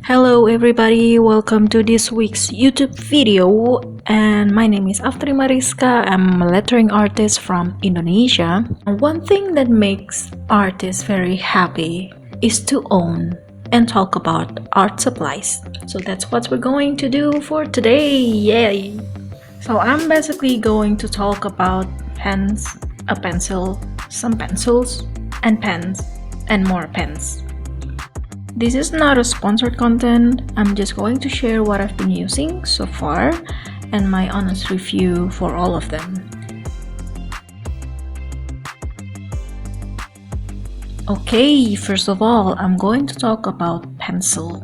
Hello everybody, welcome to this week's YouTube video, and my name is Aftri Mariska. I'm a lettering artist from Indonesia. One thing that makes artists very happy is to own and talk about art supplies. So that's what we're going to do for today. Yay! So I'm basically going to talk about pens, a pencil, some pencils, and pens, and more pens. This is not a sponsored content. I'm just going to share what I've been using so far and my honest review for all of them. Okay, first of all, I'm going to talk about pencil.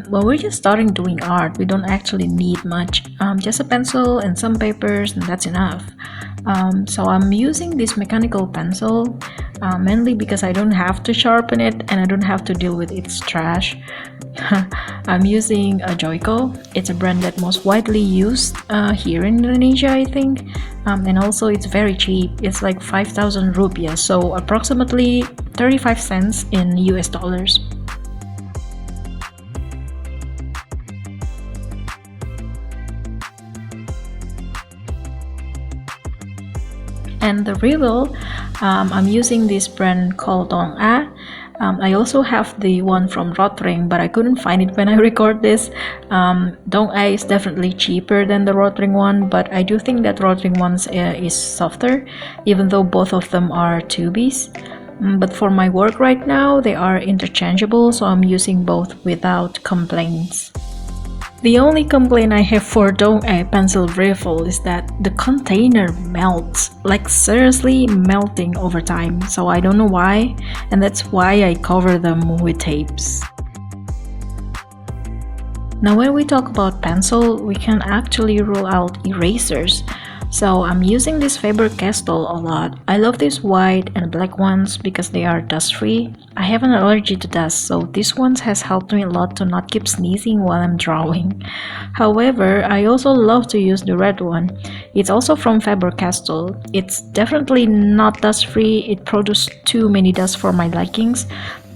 When we're just starting doing art, we don't actually need much. Just a pencil and some papers, and that's enough. So I'm using this mechanical pencil mainly because I don't have to sharpen it and I don't have to deal with its trash. I'm using a Joico. It's a brand that most widely used here in Indonesia, I think. And also it's very cheap. It's like 5,000 rupiah, so approximately 35 cents in US dollars. And the reveal, I'm using this brand called Dong-A. I also have the one from Rotring, but I couldn't find it when I record this. Dong-A is definitely cheaper than the Rotring one, but I do think that Rotring one is softer, even though both of them are tubies. But for my work right now, they are interchangeable, so I'm using both without complaints. The only complaint I have for Dong-A pencil refill is that the container melts, like seriously melting over time, so I don't know why, and that's why I cover them with tapes. Now when we talk about pencil, we can actually rule out erasers. So I'm using this Faber-Castell a lot. I love these white and black ones because they are dust-free. I have an allergy to dust, so these ones has helped me a lot to not keep sneezing while I'm drawing. However, I also love to use the red one. It's also from Faber-Castell. It's definitely not dust-free. It produces too many dust for my likings.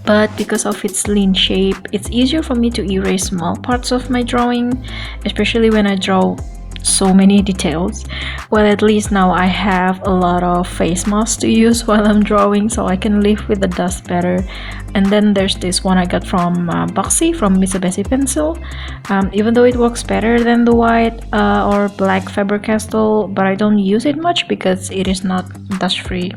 But because of its lean shape, it's easier for me to erase small parts of my drawing, especially when I draw so many details. Well, at least now I have a lot of face masks to use while I'm drawing, so I can live with the dust better. And then there's this one I got from Boxy from Mitsubishi Pencil. Even though it works better than the white or black Faber-Castell, but I don't use it much because it is not dust free.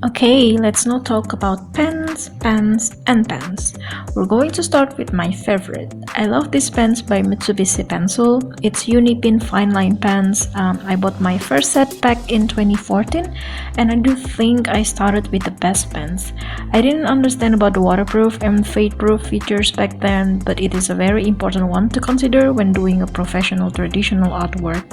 Okay, let's now talk about pens, and pens. We're going to start with my favorite. I love these pens by Mitsubishi Pencil. It's Unipin fine line pens. I bought my first set back in 2014, and I do think I started with the best pens. I didn't understand about the waterproof and fade-proof features back then, but it is a very important one to consider when doing a professional traditional artwork.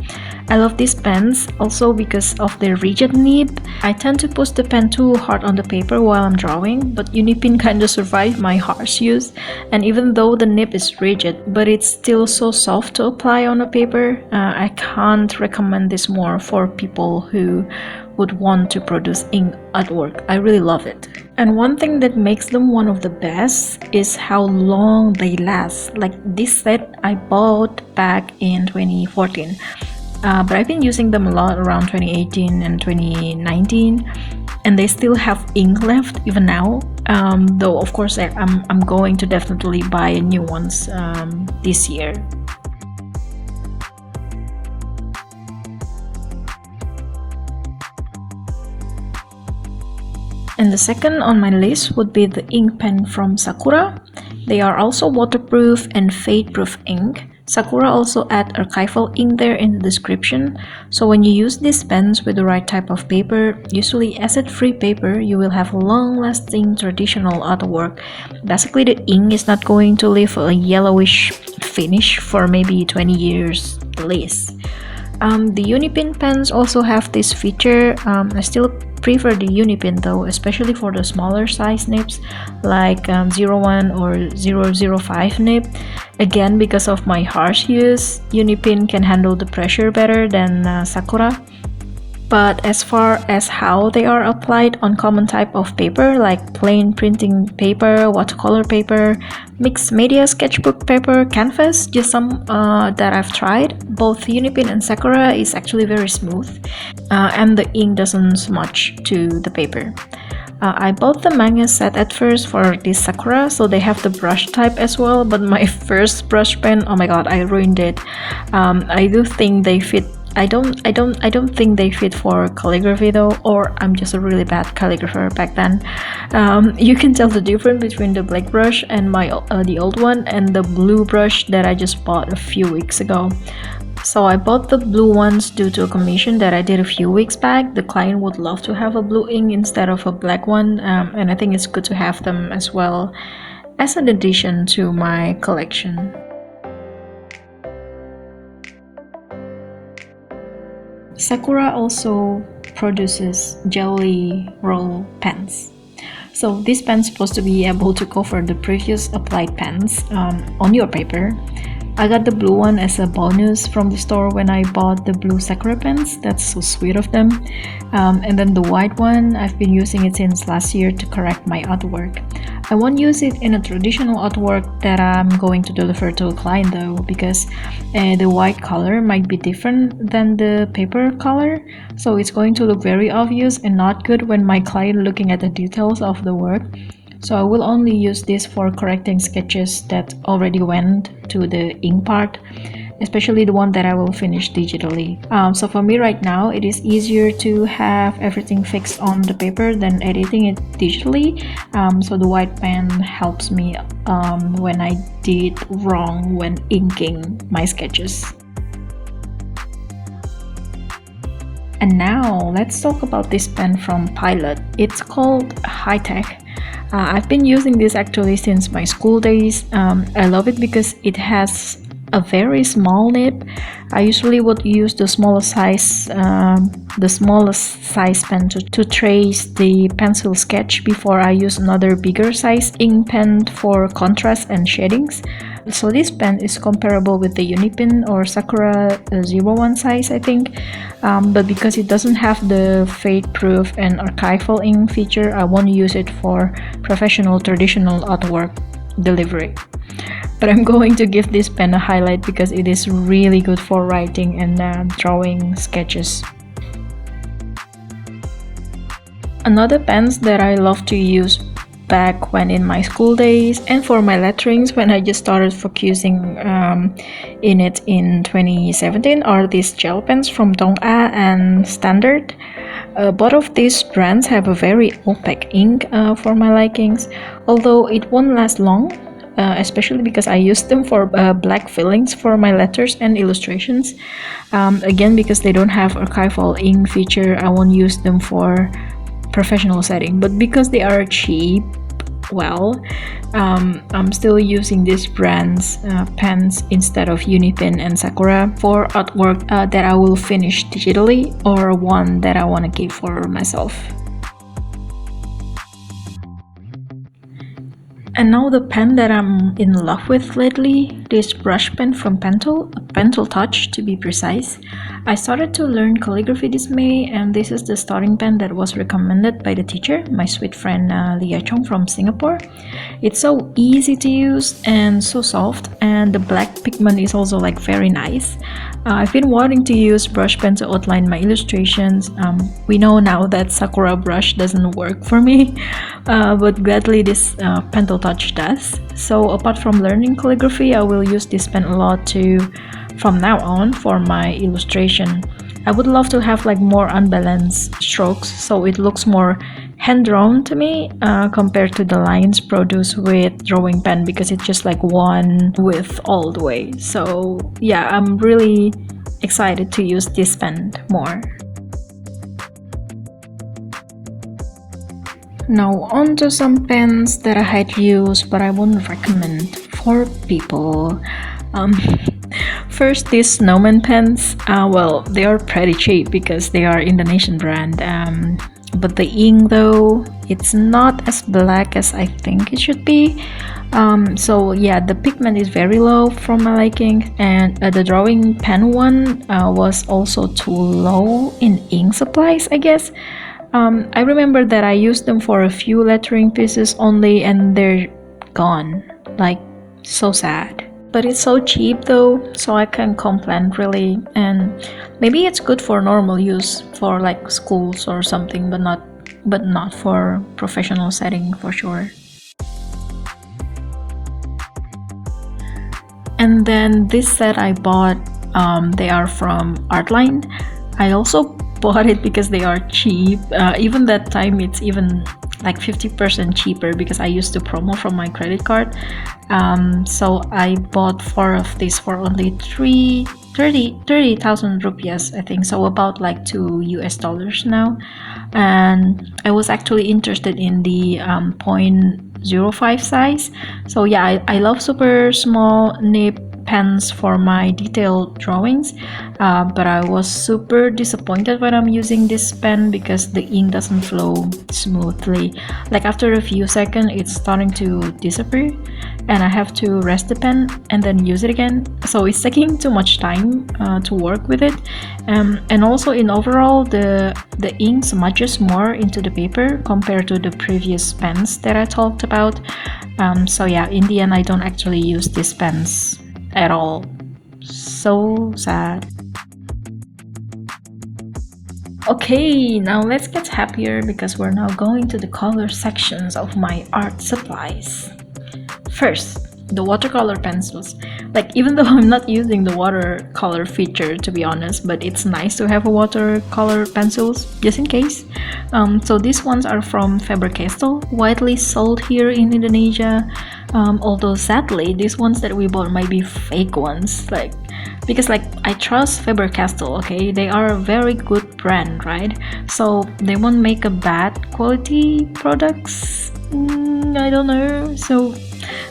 I love these pens also because of their rigid nib. I tend to push the pen too hard on the paper while I'm drawing, but Unipin kinda survived my harsh use, and even though the nib is rigid, but it's still so soft to apply on a paper, I can't recommend this more for people who would want to produce ink artwork. I really love it. And one thing that makes them one of the best is how long they last. Like this set I bought back in 2014. But I've been using them a lot around 2018 and 2019, and they still have ink left even now. Though of course I'm going to definitely buy new ones this year. And the second on my list would be the ink pen from Sakura. They are also waterproof and fade-proof ink. Sakura also add archival ink there in the description, so when you use these pens with the right type of paper, usually acid-free paper, you will have long-lasting traditional artwork. Basically the ink is not going to leave a yellowish finish for maybe 20 years at least. The Unipin pens also have this feature. I still prefer the Unipin though, especially for the smaller size nibs like 01 or 005 nib. Again, because of my harsh use, Unipin can handle the pressure better than Sakura. But as far as how they are applied on common type of paper like plain printing paper, watercolor paper, mixed media sketchbook paper, canvas, just some that I've tried, both Unipin and Sakura is actually very smooth, and the ink doesn't smudge to the paper. I bought the manga set at first for this Sakura, so they have the brush type as well, but my first brush pen, oh my god, I ruined it. I do think they fit. I don't think they fit for calligraphy though, or I'm just a really bad calligrapher back then. You can tell the difference between the black brush and the old one and the blue brush that I just bought a few weeks ago. So I bought the blue ones due to a commission that I did a few weeks back. The client would love to have a blue ink instead of a black one, and I think it's good to have them as well as an addition to my collection. Sakura also produces jelly roll pens. So this pen is supposed to be able to cover the previous applied pens on your paper. I got the blue one as a bonus from the store when I bought the blue Sakura pens. That's so sweet of them. And then the white one, I've been using it since last year to correct my artwork. I won't use it in a traditional artwork that I'm going to deliver to a client though, because the white color might be different than the paper color, so it's going to look very obvious and not good when my client looking at the details of the work. So I will only use this for correcting sketches that already went to the ink part, especially the one that I will finish digitally. So for me right now, it is easier to have everything fixed on the paper than editing it digitally. So the white pen helps me when I did wrong when inking my sketches. And now let's talk about this pen from Pilot. It's called High Tech. I've been using this actually since my school days. I love it because it has a very small nib. I usually would use the smallest size pen to trace the pencil sketch before I use another bigger size ink pen for contrast and shadings. So this pen is comparable with the Unipin or Sakura 01 size, I think, but because it doesn't have the fade-proof and archival ink feature, I won't use it for professional traditional artwork delivery. But I'm going to give this pen a highlight because it is really good for writing and drawing sketches. Another pens that I love to use back when in my school days and for my letterings when I just started focusing in it in 2017 are these gel pens from Dong-A and Standard. Both of these brands have a very opaque ink for my likings, although it won't last long, especially because I use them for black fillings for my letters and illustrations. Again, because they don't have archival ink feature, I won't use them for professional setting, but because they are cheap, well, I'm still using these brands pens instead of Unipin and Sakura for artwork that I will finish digitally or one that I want to keep for myself. And now the pen that I'm in love with lately, this brush pen from Pentel, a Pentel Touch to be precise. I started to learn calligraphy this May, and this is the starting pen that was recommended by the teacher, my sweet friend Lia Chong from Singapore. It's so easy to use and so soft, and the black pigment is also like very nice. I've been wanting to use brush pen to outline my illustrations. We know now that Sakura brush doesn't work for me, but gladly this Pentel Touch does. So apart from learning calligraphy, I will use this pen a lot too from now on for my illustration. I would love to have like more unbalanced strokes so it looks more hand-drawn to me compared to the lines produced with drawing pen, because it's just like one width all the way. So yeah, I'm really excited to use this pen more. Now on to some pens that I had used but I wouldn't recommend for people. First, these snowman pens. Well, they are pretty cheap because they are Indonesian brand. But the ink though, it's not as black as I think it should be. So yeah, the pigment is very low for my liking, and the drawing pen one was also too low in ink supplies, I guess. I remember that I used them for a few lettering pieces only, and they're gone. Like, so sad. But it's so cheap though, so I can't complain really. And maybe it's good for normal use for like schools or something, but not for professional setting for sure. And then this set I bought, they are from Artline. I also bought it because they are cheap. Even that time it's even like 50% cheaper because I used to promo from my credit card. So I bought 4 of these for only 30,000 rupiahs, I think, so about like $2 now. And I was actually interested in the 0.05 size. So yeah, I love super small nib pens for my detailed drawings, but I was super disappointed when I'm using this pen because the ink doesn't flow smoothly. Like after a few seconds it's starting to disappear, and I have to rest the pen and then use it again, so it's taking too much time to work with it. And also in overall the ink smudges more into the paper compared to the previous pens that I talked about. So yeah, in the end I don't actually use these pens at all. So sad. Okay, now let's get happier because we're now going to the color sections of my art supplies. First, the watercolor pencils. Like, even though I'm not using the watercolor feature to be honest, but it's nice to have a watercolor pencils just in case. So these ones are from Faber-Castell, widely sold here in Indonesia. Although sadly, these ones that we bought might be fake ones. Because I trust Faber-Castell, okay? They are a very good brand, right? So they won't make a bad quality products. I don't know. So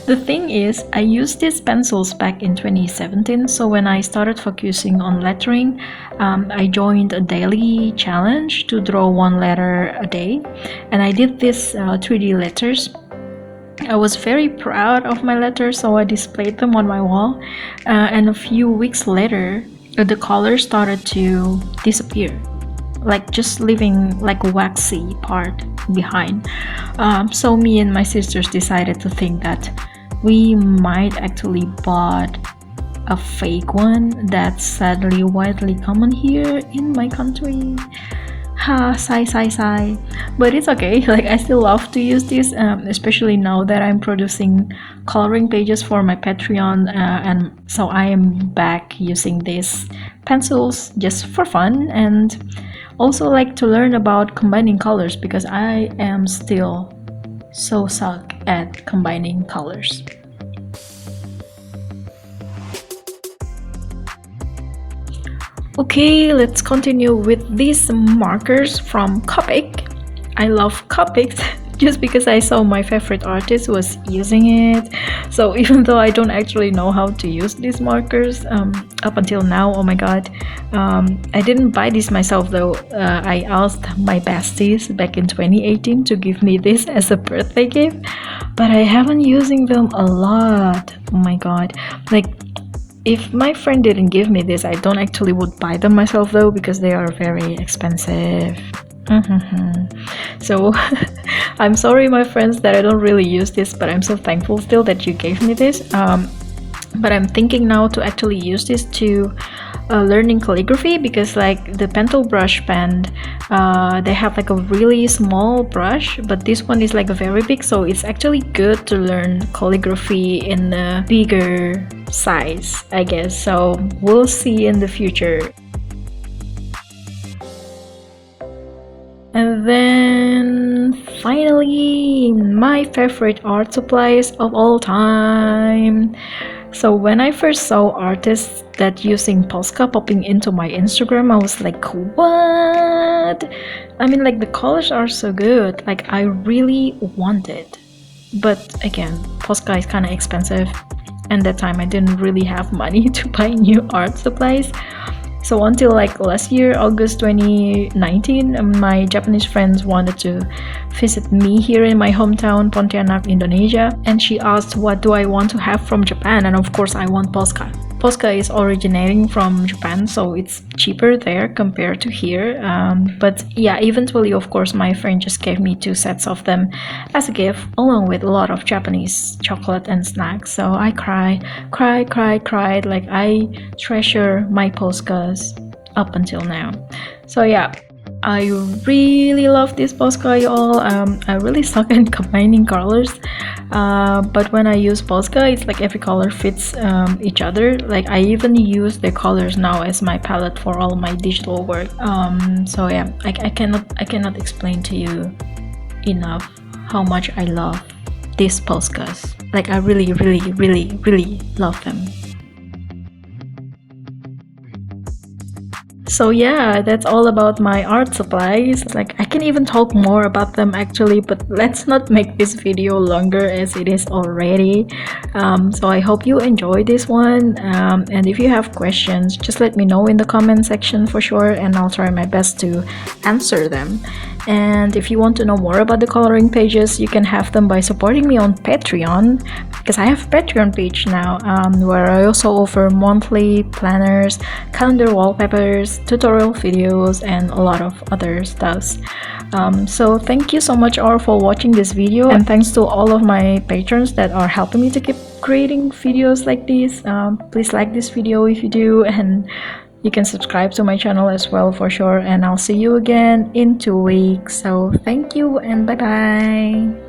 the thing is, I used these pencils back in 2017, so when I started focusing on lettering, I joined a daily challenge to draw 1 letter a day, and I did these 3D letters. I was very proud of my letters, so I displayed them on my wall, and a few weeks later, the color started to disappear, like just leaving like a waxy part behind. So me and my sisters decided to think that we might actually bought a fake one that's sadly widely common here in my country. Ha, sigh. But it's okay, like I still love to use this, especially now that I'm producing coloring pages for my Patreon, and so I am back using these pencils just for fun, and also like to learn about combining colors because I am still so suck at combining colors. Okay, let's continue with these markers from Copic. I love Copic just because I saw my favorite artist was using it. So even though I don't actually know how to use these markers up until now, oh my god, I didn't buy this myself though. I asked my besties back in 2018 to give me this as a birthday gift, but I haven't using them a lot. Oh my god, like if my friend didn't give me this, I don't actually would buy them myself though because they are very expensive. So I'm sorry my friends that I don't really use this, but I'm so thankful still that you gave me this. But I'm thinking now to actually use this to learning calligraphy because like the pencil brush pen, they have like a really small brush, but this one is like a very big, so it's actually good to learn calligraphy in a bigger size, I guess. So we'll see in the future. And then finally, my favorite art supplies of all time. So when I first saw artists that using Posca popping into my Instagram, I was like, what? I mean, like the colors are so good, like I really want it. But again, Posca is kind of expensive, and that time I didn't really have money to buy new art supplies. So until like last year, August 2019, my Japanese friends wanted to visit me here in my hometown, Pontianak, Indonesia, and she asked what do I want to have from Japan, and of course I want Posca. Posca is originating from Japan, so it's cheaper there compared to here. But yeah, eventually, of course, my friend just gave me 2 sets of them as a gift, along with a lot of Japanese chocolate and snacks. So I cried. Like I treasure my Poscas up until now. So yeah, I really love this Posca, y'all. I really suck at combining colors, but when I use Posca, it's like every color fits each other. Like I even use the colors now as my palette for all my digital work. So yeah, I cannot explain to you enough how much I love these Poscas. Like I really love them. So yeah, that's all about my art supplies. Like I can even talk more about them actually, but let's not make this video longer as it is already. So I hope you enjoy this one, and if you have questions, just let me know in the comment section for sure, and I'll try my best to answer them. And if you want to know more about the coloring pages, you can have them by supporting me on Patreon, because I have a Patreon page now, where I also offer monthly planners, calendar wallpapers, tutorial videos, and a lot of other stuff. So thank you so much all for watching this video, and thanks to all of my patrons that are helping me to keep creating videos like this. Please like this video if you do, and you can subscribe to my channel as well for sure, and I'll see you again in 2 weeks. So thank you and bye bye.